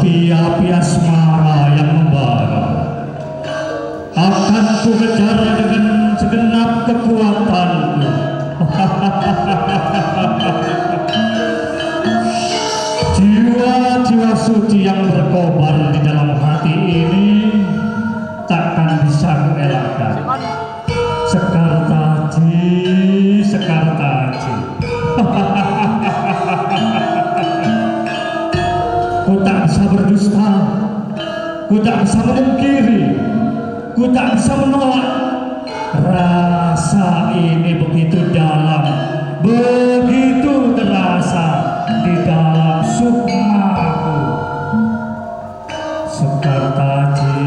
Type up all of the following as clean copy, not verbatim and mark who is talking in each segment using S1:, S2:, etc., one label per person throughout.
S1: api-api asmara yang membara akan ku kejar dengan segenap kekuatanku. Jiwa-jiwa suci yang berkobar di dalam hati ini takkan bisa kuelakkan. Sekartaji, Sekartaji. Ku tak bisa berdusta, ku tak bisa memungkiri, ku tak bisa menolak. Rasa ini begitu dalam, begitu terasa di dalam sukmaku. Sekartaji.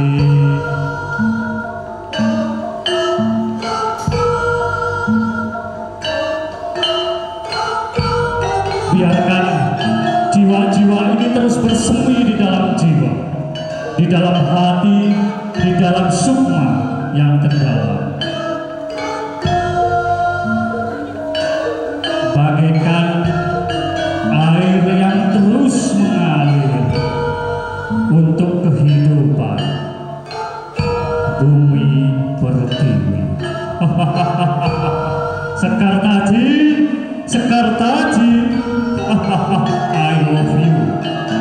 S1: Biarkan jiwa-jiwa ini terus bersemi di dalam jiwa, di dalam hati, di dalam sukma yang terdalam. Bagaikan air yang terus mengalir untuk kehidupan bumi pertiwi. Sekartaji, Sekartaji. I love you.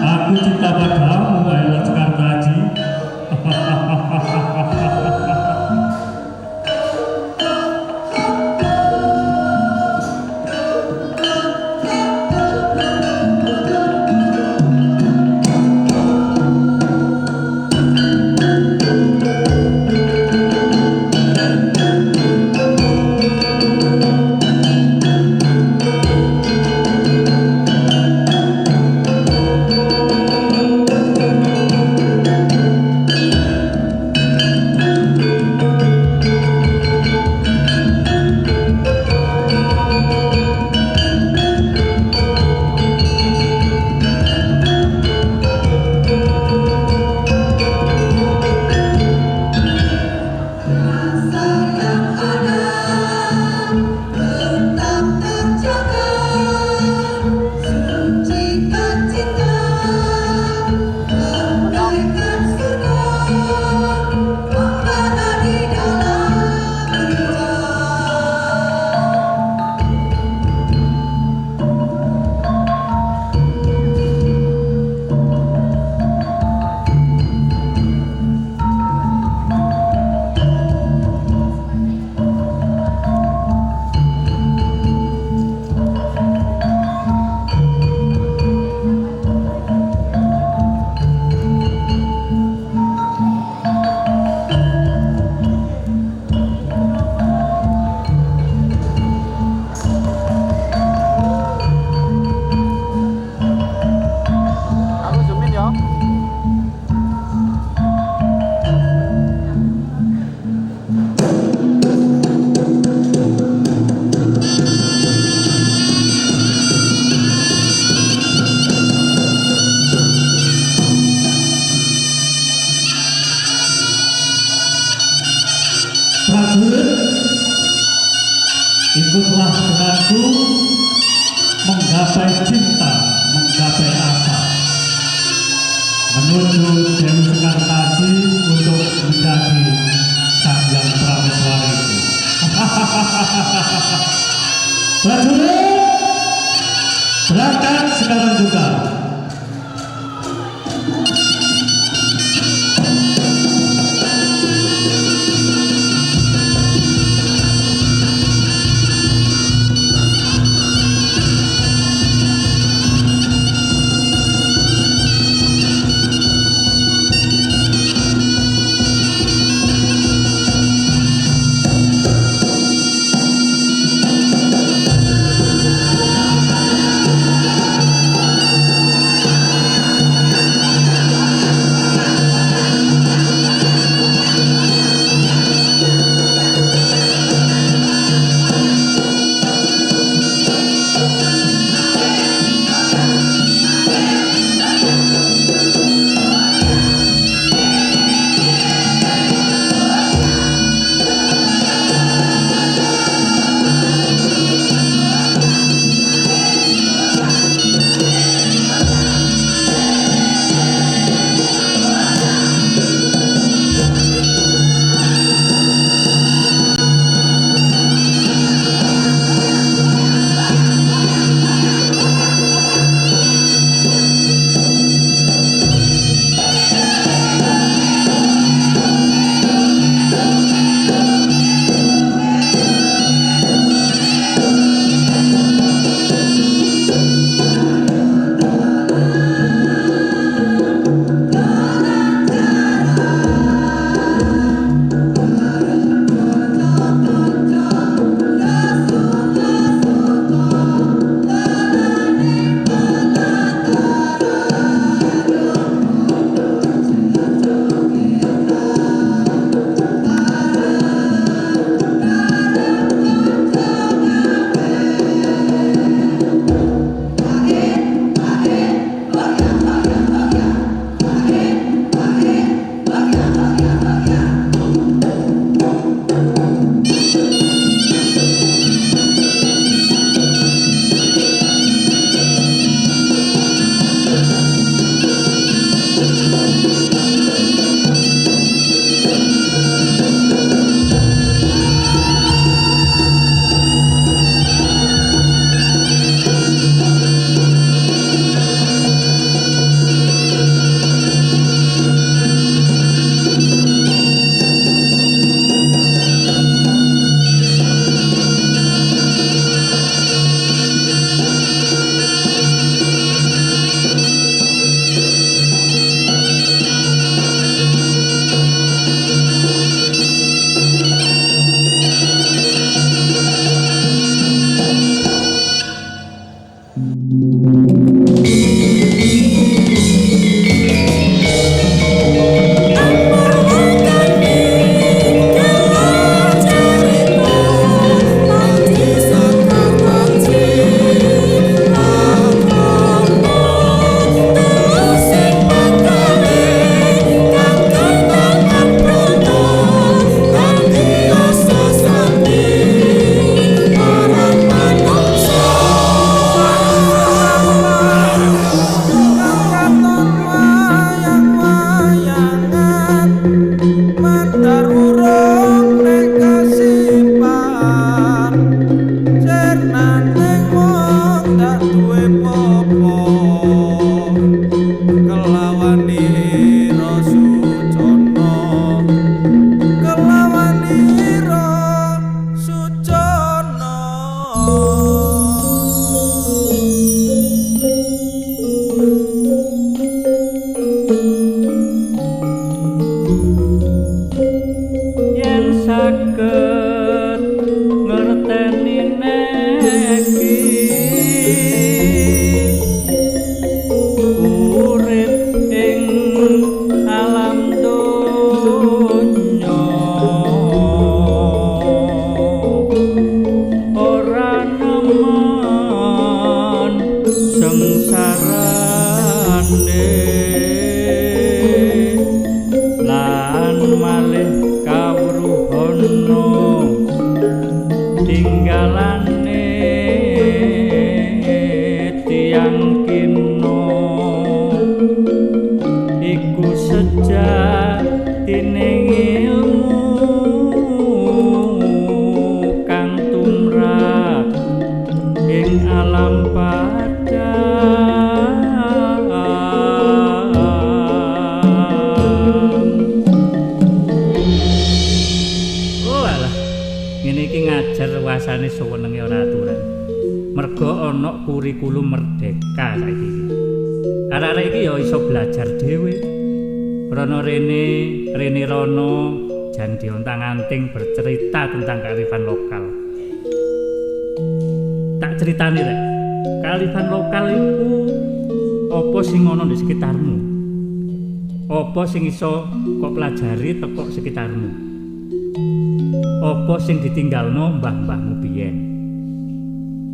S1: Aku cinta padamu, I love Sekartaji. Prajurit, ikutlah denganku menggapai cinta, menggapai asa, menuju Dewi Sekartaji untuk menjadi sang yang prameswariku. Prajurit, berangkat sekarang juga.
S2: lan malih kawruhana tinggalane tiyang kina iku sejatine ilmu kang tumrap ing alam ngajar wasane sewenenge ora aturan. Mergo ana kurikulum merdeka saiki. Arek-arek iki ya iso belajar dhewe. Rono rene rono jan diontang-anting bercerita tentang kearifan lokal. Tak critani rek. Kearifan lokal iku apa sing ana di sekitarmu? Apa sing iso kok pelajari teko sekitarmu? Apa sing ditinggalno mbah-mbahmu biyen?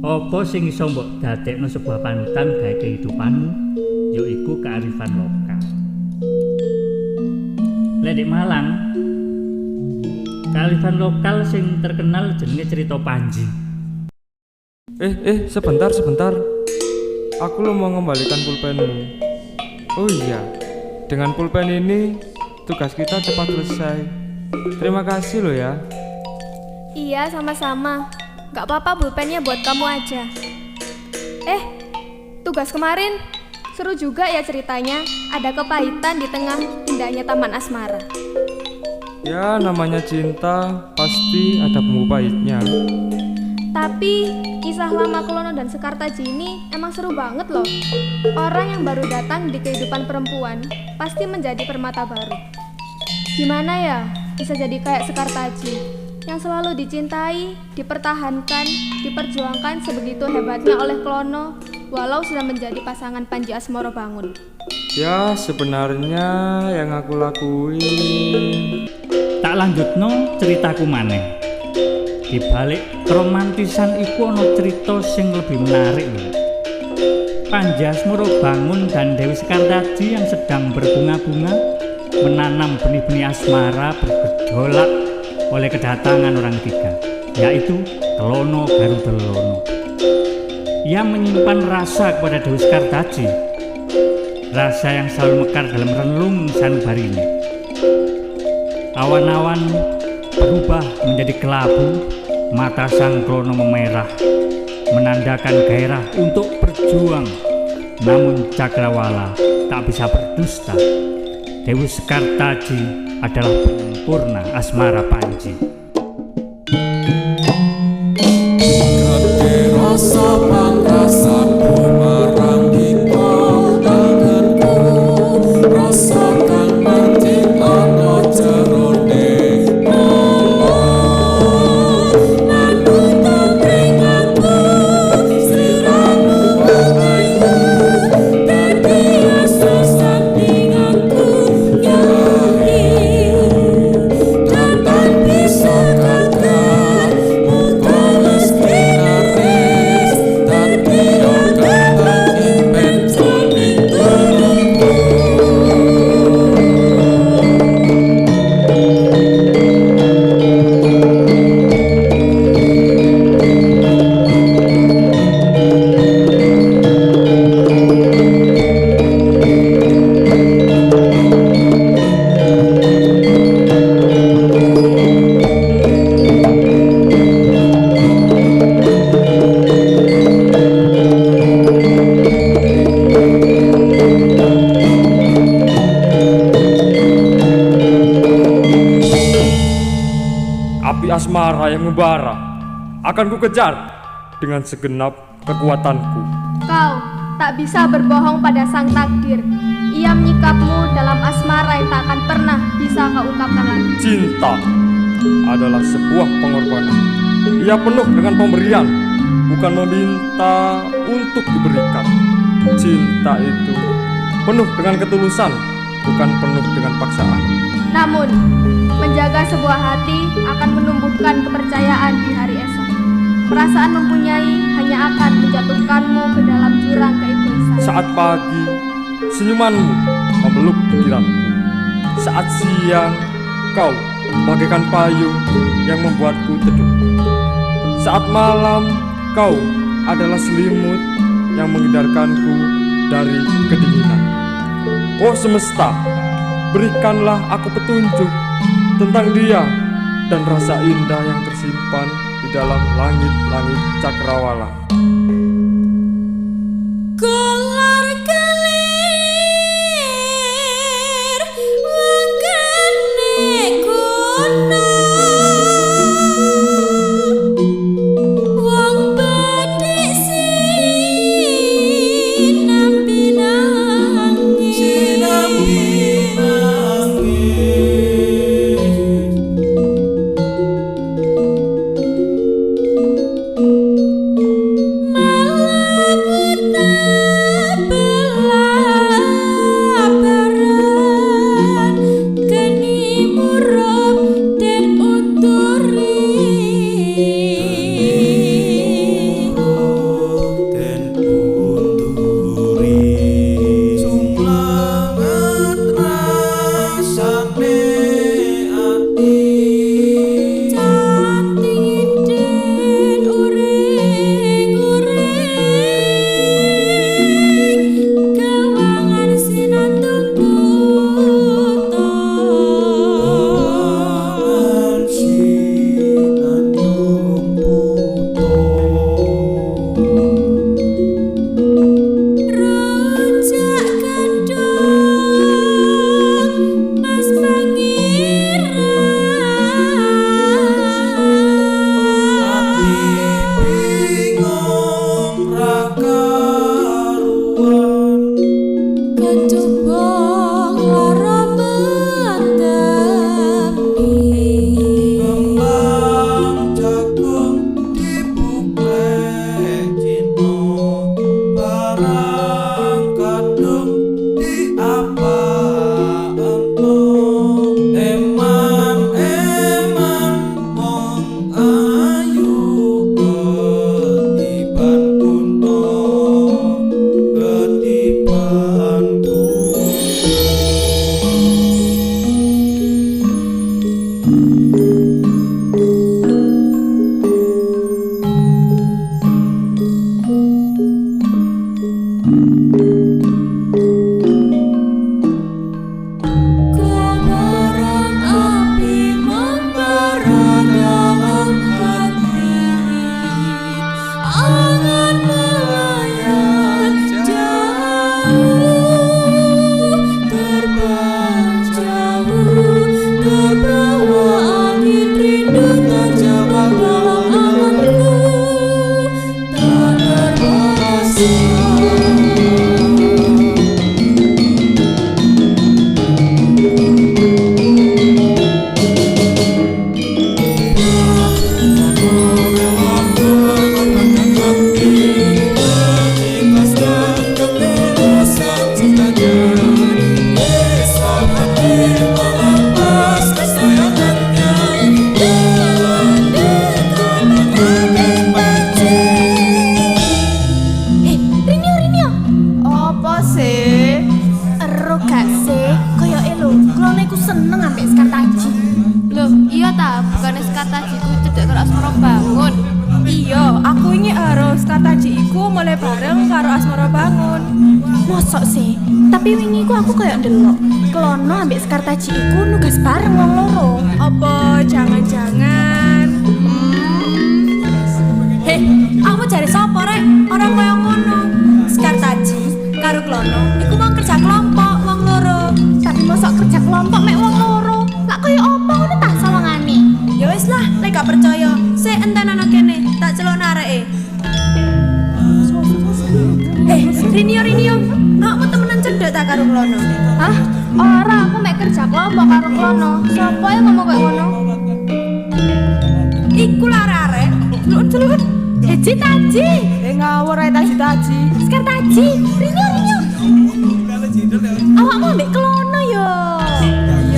S2: Apa sing iso mbok dadekno sebuah panutan gawe kehidupanmu? Yaiku kearifan lokal. Lek di Malang, kearifan lokal sing terkenal jenenge cerita Panji.
S3: Sebentar. Aku lo mau mengembalikan pulpenmu. Oh iya, dengan pulpen ini tugas kita cepat selesai. Terima kasih lo ya.
S4: Iya, sama-sama. Gak apa-apa pulpennya buat kamu aja. Tugas kemarin seru juga ya ceritanya. Ada kepahitan di tengah indahnya Taman Asmara.
S3: Ya, namanya cinta pasti ada bumbu pahitnya.
S4: Tapi kisah lama Klono dan Sekartaji ini emang seru banget loh. Orang yang baru datang di kehidupan perempuan pasti menjadi permata baru. Gimana ya bisa jadi kayak Sekartaji yang selalu dicintai, dipertahankan, diperjuangkan sebegitu hebatnya oleh Klono walau sudah menjadi pasangan Panji Asmoro Bangun.
S3: Ya, sebenarnya yang aku lakuin.
S2: Tak lanjutno ceritaku maneh. Di balik keromantisan iku ana cerita sing lebih menarik lho. Panji Asmoro Bangun dan Dewi Sekartaji yang sedang berbunga-bunga menanam benih-benih asmara bergejolak oleh kedatangan orang ketiga, yaitu Klono Garudelono. Ia menyimpan rasa kepada Dewi Sekartaji, rasa yang selalu mekar dalam relung sanubarinya. Awan-awan berubah menjadi kelabu, mata sang Klono memerah, menandakan gairah untuk berjuang. Namun Cakrawala tak bisa berdusta. Dewi Sekartaji adalah penyempurna asmara Panji.
S3: Asmara yang membara akan kukejar dengan segenap kekuatanku.
S4: Kau tak bisa berbohong pada sang takdir. Ia menyikapmu dalam asmara yang tak akan pernah bisa kau ungkapkan lagi.
S3: Cinta adalah sebuah pengorbanan. Ia penuh dengan pemberian, bukan meminta untuk diberikan. Cinta itu penuh dengan ketulusan, bukan penuh dengan paksaan.
S4: Namun, menjaga sebuah hati akan menumbuhkan kepercayaan di hari esok. Perasaan mempunyai hanya akan menjatuhkanmu ke dalam jurang keegoisan.
S3: Saat pagi senyumanmu memeluk pikiranku. Saat siang, kau bagaikan payung yang membuatku teduh. Saat malam, kau adalah selimut yang menghindarkanku dari kedinginan. Oh semesta, berikanlah aku petunjuk tentang dia dan rasa indah yang tersimpan di dalam langit-langit cakrawala.
S5: mulai bareng karo Asmara Bangun.
S4: Mosok sih, tapi wingi ku aku kayak ndelok Klono ambek Sekartaji iku nugas bareng wong loro.
S5: Apa jangan-jangan Heh, aku cari sapa rek? Orang kaya ngono. Sekartaji karo Klono iku mau kerja kelompok wong loro.
S4: Tapi mosok kerja kelompok mek wong loro. Lah kaya apa ngono ta sawangane?
S5: Ya wis lah, lek gak percaya, sik enten ana kene, tak celokno areke. Rinio, aku temenan cedek tak karo Klono.
S4: Hah? Ora, aku mek kerja kelompok karo Klono. Sopo yang ngomong kayak ngono?
S5: Iku arek-arek, celun-celun.
S4: Taji.
S5: Ngawur ae Taji.
S4: Sekartaji, Rinio. Awakmu ambek Klono yo.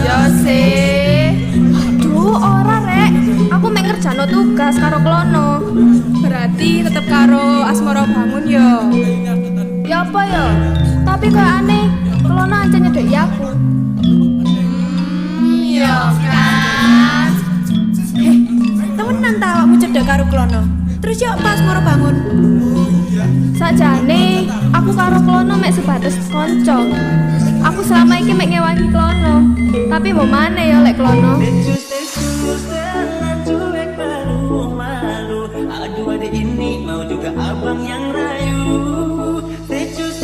S5: Ya sih.
S4: Aduh, ora rek. Aku mek ngerjano tugas karo Klono.
S5: Berarti tetep karo Asmara Bangun yo.
S4: Ya apa ya? Tapi kok aneh, Klono aja nyedeki aku.
S5: Yo kan. Temenan ta awakmu cedhek karo Klono. Terus yo pas moro bangun.
S4: Sakjane aku karo Klono mek sebatas kanca. Aku selama iki mek ngewangi Klono. Tapi mau mana ya lek Klono?
S6: Aduh ada ini mau juga abang yang rayu. Secus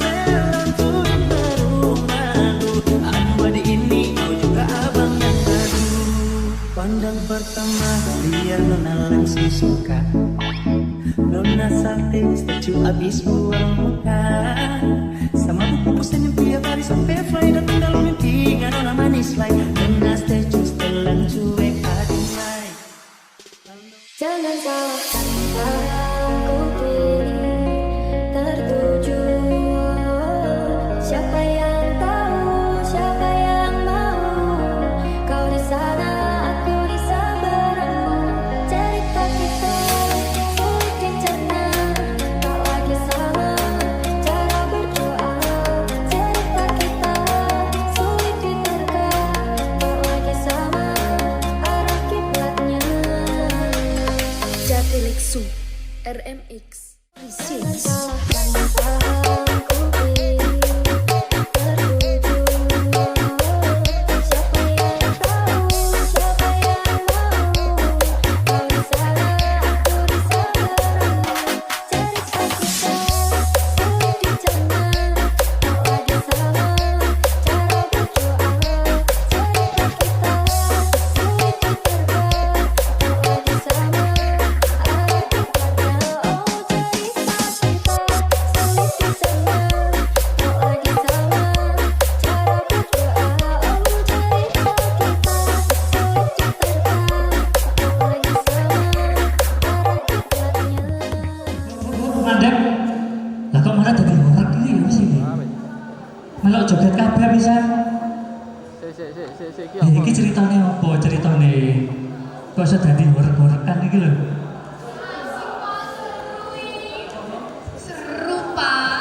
S6: dalam tuan baru malu. Aduh ada ini mau juga abang yang rayu. Pandang pertama dia nona langsung suka. Nona salting setuju abis buang muka. Sama buku pesan yang tiap hari sampai fly. Datang dalam mimpi nggak nona manis lain. Nona secus dalam cuek aduh my.
S7: Jangan salahkan aku pilih tertuju. Siapa yang tahu, siapa yang mau. Kau di sana, aku di sabaranmu. Cerita kita sulit dicerna. Tak lagi sama cara berdoa. Cerita kita sulit diterka. Tak lagi sama arah kiblatnya. Jatiliksu RMX Presents.
S1: Mandek, lah kok malah jadi horor gini ya sih? Melok joget kabeh bisa. Iki ceritane apa? Ceritane kok iso dadi horor-hororan iki lho.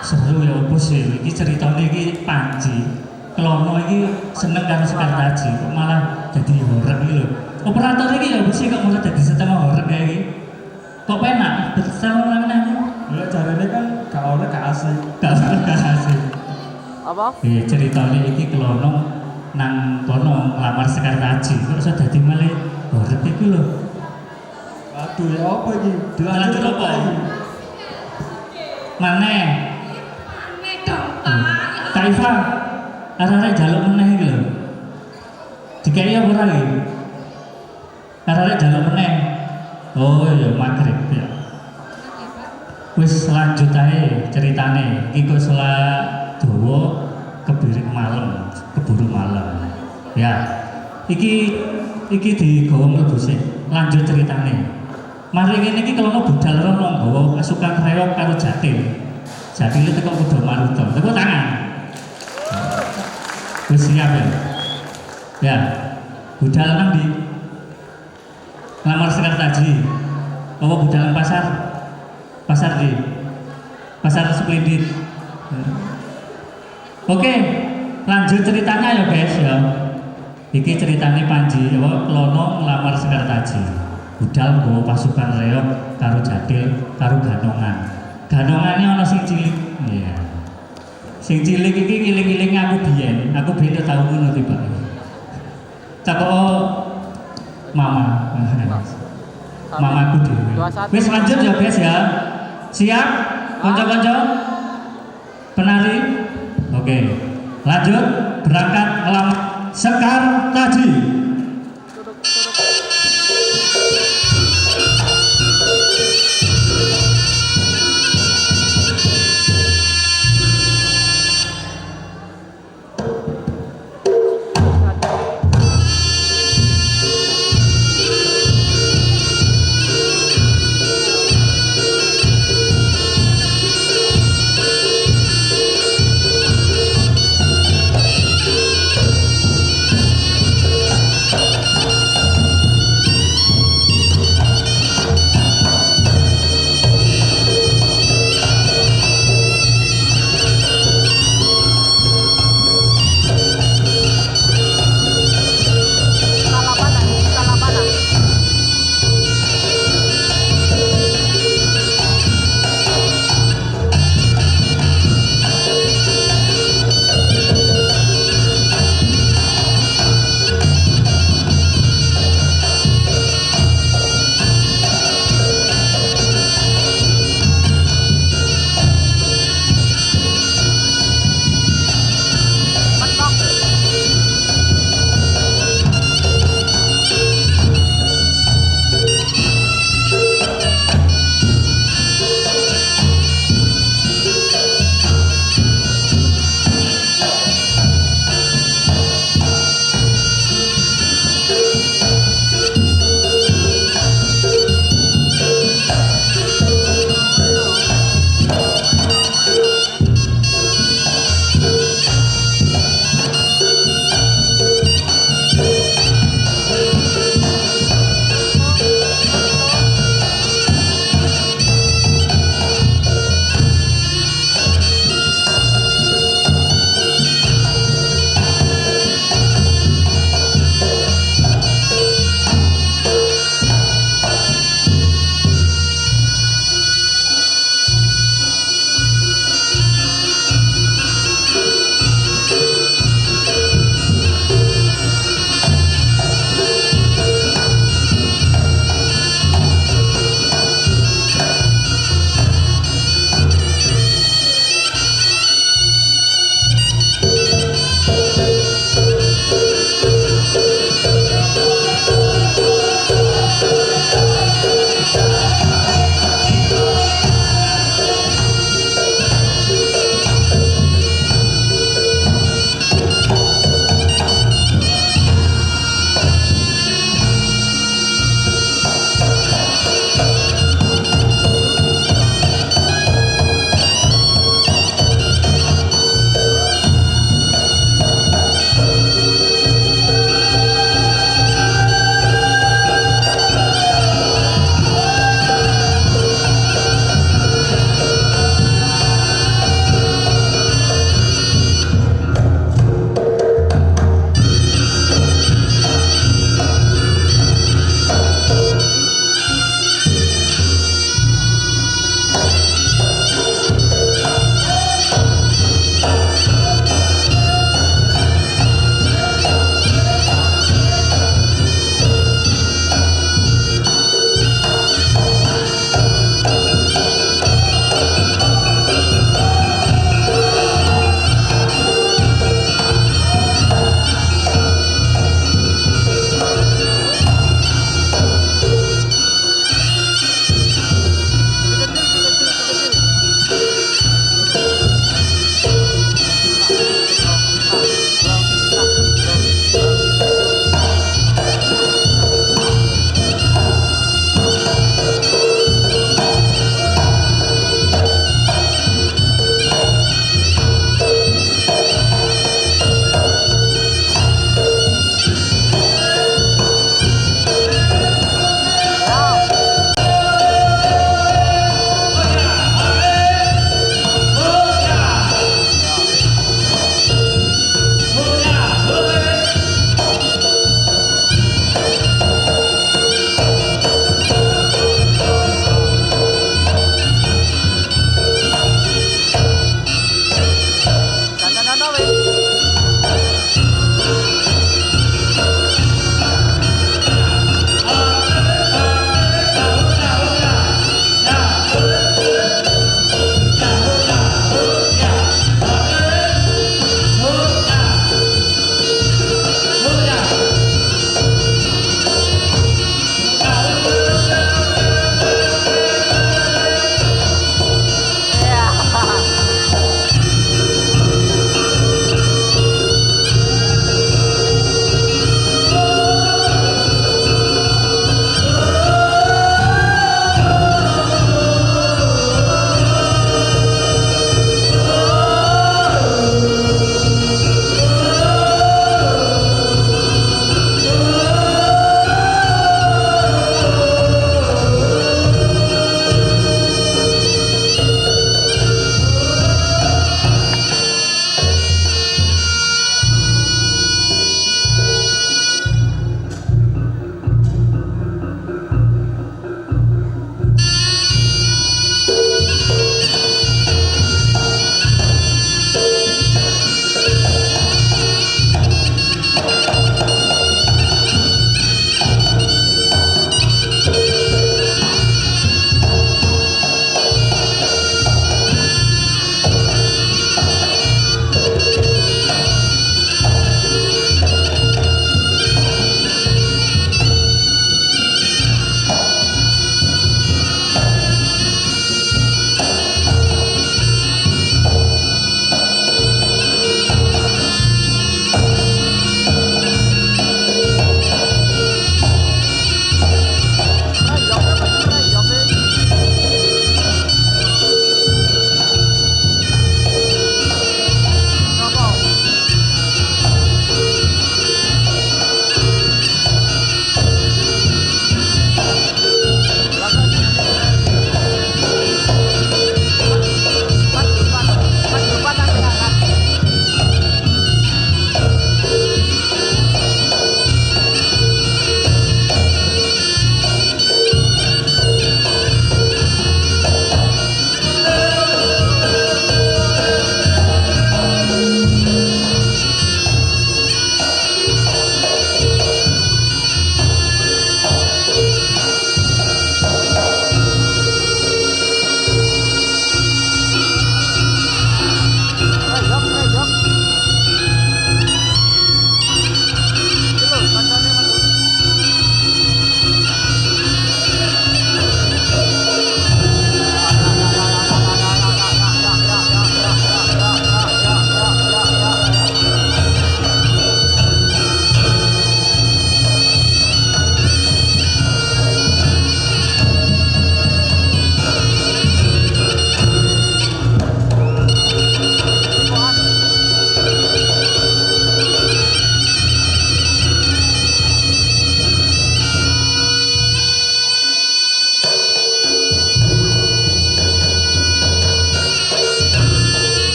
S1: Seru ya apa sih? Iki ceritane iki Panji. Klono iki seneng karo Sekar Taji, kok malah jadi horor iki lho. Operator iki ya mesti kok malah jadi setengah horor kayak iki. Kok penak? Bersama orang-orang.
S3: Ya caranya kan gak oleh gak asik.
S1: Gak asik.
S3: Apa?
S1: Ceritane iki Klono nang kono nglamar Sekar Taji. Kok iso dadi malah horor iki lho.
S3: Waduh ya apa iki?
S1: Lanjut apa? Maneh. Kak Iva, arek jaluk meneh iki lho. Dikai apa ora iki? Arek jaluk meneh. Oh ya magrib ya. Wis lanjut ae ceritane. Iki kok salah dawa kebirik malam, keburu malam. Ya. Iki digawa mlebu sih. Lanjut ceritane. Mari ngene iki Klono budal rono nggawa pasukan reog karo Jatil. Jatil teko Kuda Maruta. Tepuk tangan. Wis siap ya. Ya. Budal nang ndi? Lamar Sekar Taji. Apa budal pasar? Pasar di Pasar Splendid. Oke, lanjut ceritanya ya guys ya. Iki ceritanya Panji, apa Klono ngelamar Sekar Taji. Budal nggawa pasukan reog karo Jatil karo Ganongan. Ganongannya ana sing cilik. Iya. Sing cilik iki ngiling-iling aku biyen. Aku biyen tau ngono tiba. Cakok mama. Mamaku dhewe. Wis lanjut ya guys ya. Siap? Kanca-kanca? Penari? Oke. Lanjut berangkat ngelamar Sekar Taji.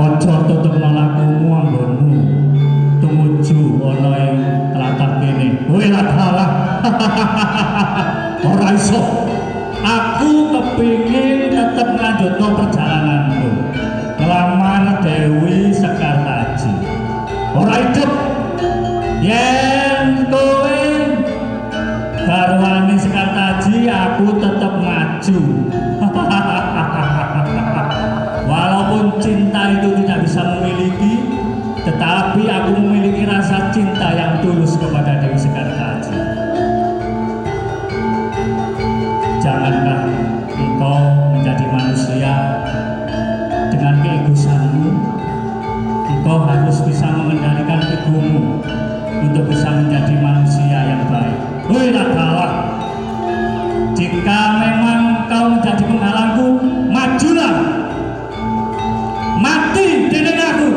S1: Ojo tutup lakumu anggonmu tumuju ana ing tlatah kene. Kowe ra kalah. Ora iso. Aku kepingin tetep nglanjutno perjalananku. Ngelamar Dewi Sekartaji. Ora hidup. Yen kowe garwane Sekartaji, aku tetep maju. Walaupun cinta itu tidak bisa memiliki, tetapi aku memiliki rasa cinta yang tulus kepada Dewi Sekartaji. Janganlah engkau menjadi manusia dengan keegoisanmu. Engkau harus bisa mengendalikan egomu untuk bisa menjadi manusia yang baik. Woi Radhawa, jika memang kau menjadi penghalangku, majulah. Mati dening aku.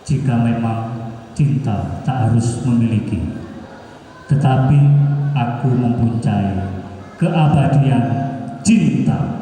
S1: jika memang cinta tak harus memiliki, tetapi aku mempunyai keabadian cinta.